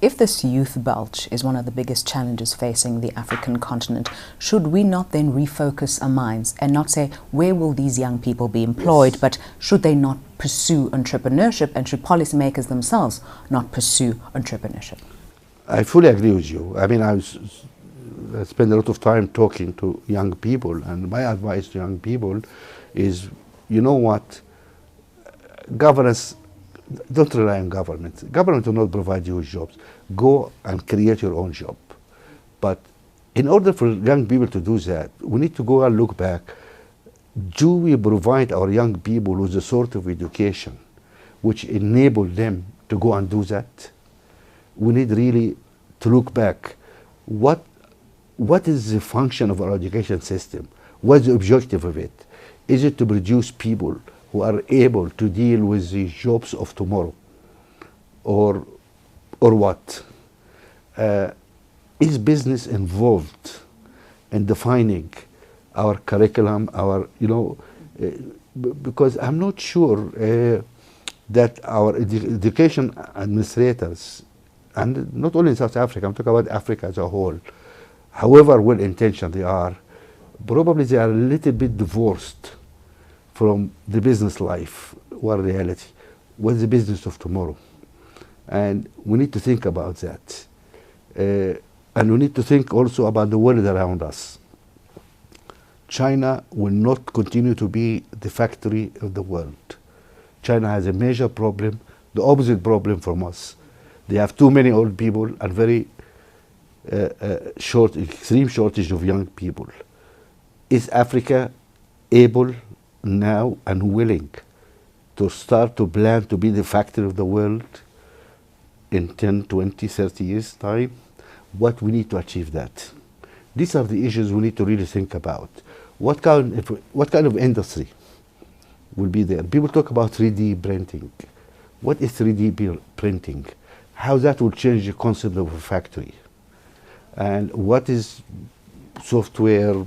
If this youth bulge is one of the biggest challenges facing the African continent, should we not then refocus our minds and not say, where will these young people be employed, yes, but should they not pursue entrepreneurship, and should policymakers themselves not pursue entrepreneurship? I fully agree with you. I mean, I spend a lot of time talking to young people, and my advice to young people is, you know what, governance, don't rely on government. Government will not provide you with jobs. Go and create your own job. But in order for young people to do that, we need to go and look back. Do we provide our young people with a sort of education which enable them to go and do that? We need really to look back. What is the function of our education system? What's the objective of it? Is it to produce people who are able to deal with the jobs of tomorrow, or what? Is business involved in defining our curriculum, because I'm not sure that our education administrators, and not only in South Africa, I'm talking about Africa as a whole, however well-intentioned they are, probably they are a little bit divorced from the business life or reality. What's the business of tomorrow? And we need to think about that. And we need to think also about the world around us. China will not continue to be the factory of the world. China has a major problem, the opposite problem from us. They have too many old people and very extreme shortage of young people. Is Africa able now and willing to start to plan to be the factory of the world in 10, 20, 30 years' time? What we need to achieve that. These are the issues we need to really think about. What kind of industry will be there? People talk about 3D printing. What is 3D printing? How that will change the concept of a factory? And what is software,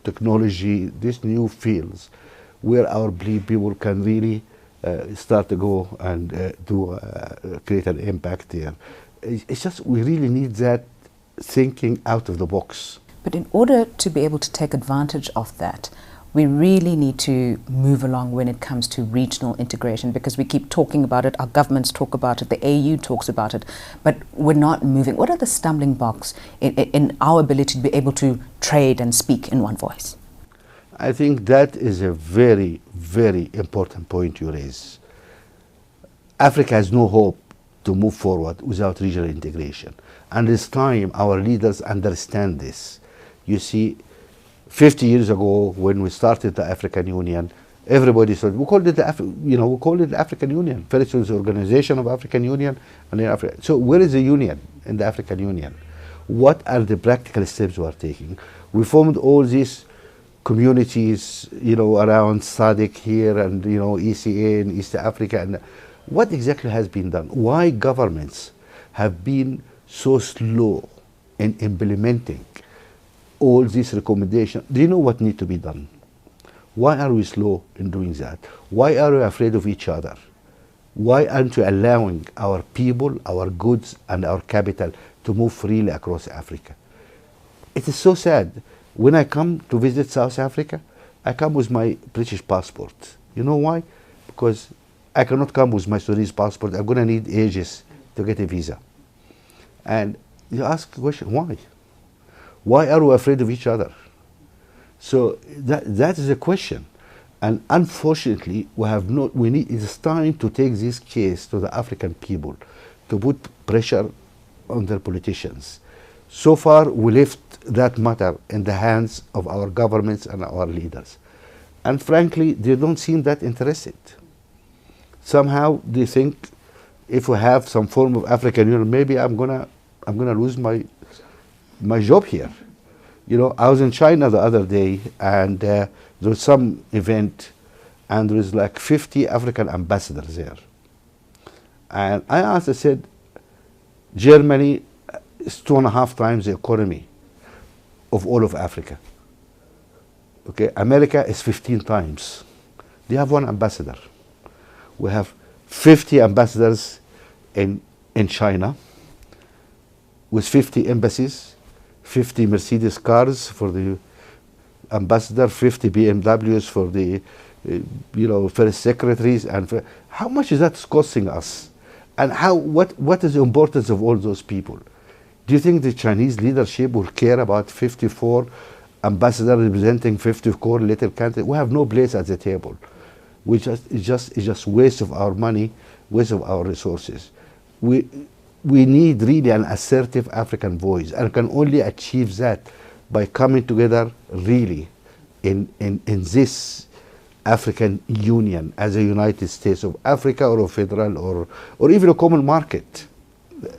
technology, these new fields where our people can really start to go and create an impact there. It's just we really need that thinking out of the box. But in order to be able to take advantage of that, we really need to move along when it comes to regional integration, because we keep talking about it, our governments talk about it, the AU talks about it, but we're not moving. What are the stumbling blocks in our ability to be able to trade and speak in one voice? I think that is a very, very important point you raise. Africa has no hope to move forward without regional integration. And it's time our leaders understand this. You see, 50 years ago, when we started the African Union, everybody said, we called it the African Union. First it was the Organization of African Union, and then Africa. So where is the union in the African Union? What are the practical steps we are taking? We formed all these communities, around SADC here, and ECA in East Africa. And what exactly has been done? Why governments have been so slow in implementing all these recommendations? Do you know what needs to be done? Why are we slow in doing that? Why are we afraid of each other? Why aren't we allowing our people, our goods, and our capital to move freely across Africa? It is so sad. When I come to visit South Africa, I come with my British passport. You know why? Because I cannot come with my Sudanese passport. I'm going to need ages to get a visa. And you ask the question, why? Why are we afraid of each other? So that is the question. And unfortunately, it's time to take this case to the African people, to put pressure on their politicians. So far, we left that matter in the hands of our governments and our leaders. And frankly, they don't seem that interested. Somehow they think if we have some form of African Union, maybe I'm gonna lose my job here. I was in China the other day, and there was some event, and there was like 50 African ambassadors there. And I said, Germany is 2.5 times the economy of all of Africa. Okay, America is 15 times. They have one ambassador. We have 50 ambassadors in China. with 50 embassies, 50 Mercedes cars for the ambassador, 50 BMWs for the first secretaries, and how much is that costing us? And what is the importance of all those people? Do you think the Chinese leadership will care about 54 ambassadors representing 54 little countries? We have no place at the table. It's just waste of our money, waste of our resources. We need really an assertive African voice, and can only achieve that by coming together really in this African Union as a United States of Africa, or a federal, or even a common market,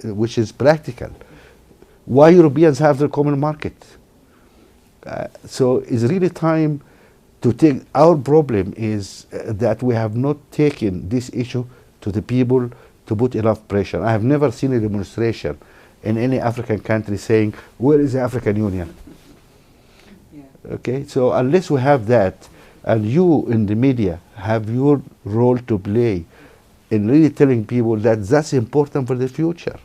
which is practical. Why Europeans have the common market? So it's really time to take. Our problem is that we have not taken this issue to the people to put enough pressure. I have never seen a demonstration in any African country saying, where is the African Union? Yeah. Okay, so unless we have that, and you in the media have your role to play in really telling people that that's important for the future.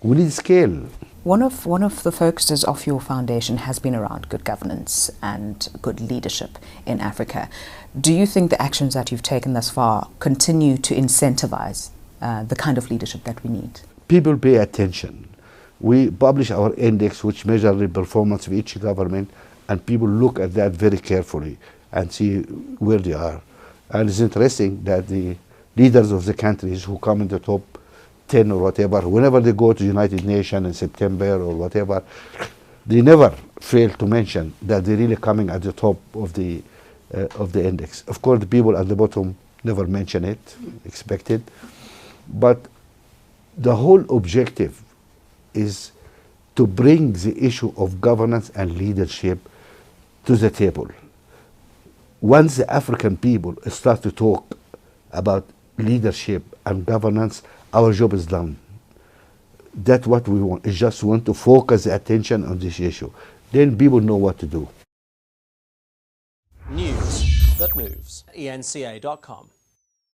We need scale. One of the focuses of your foundation has been around good governance and good leadership in Africa. Do you think the actions that you've taken thus far continue to incentivize the kind of leadership that we need? People pay attention. We publish our index, which measures the performance of each government, and people look at that very carefully and see where they are. And it's interesting that the leaders of the countries who come in the top 10 or whatever, whenever they go to the United Nations in September or whatever, they never fail to mention that they're really coming at the top of the index. Of course, the people at the bottom never mention it, expected. But the whole objective is to bring the issue of governance and leadership to the table. Once the African people start to talk about leadership and governance, our job is done. That's what we want. We just want to focus the attention on this issue. Then people know what to do. News that moves. ENCA.com.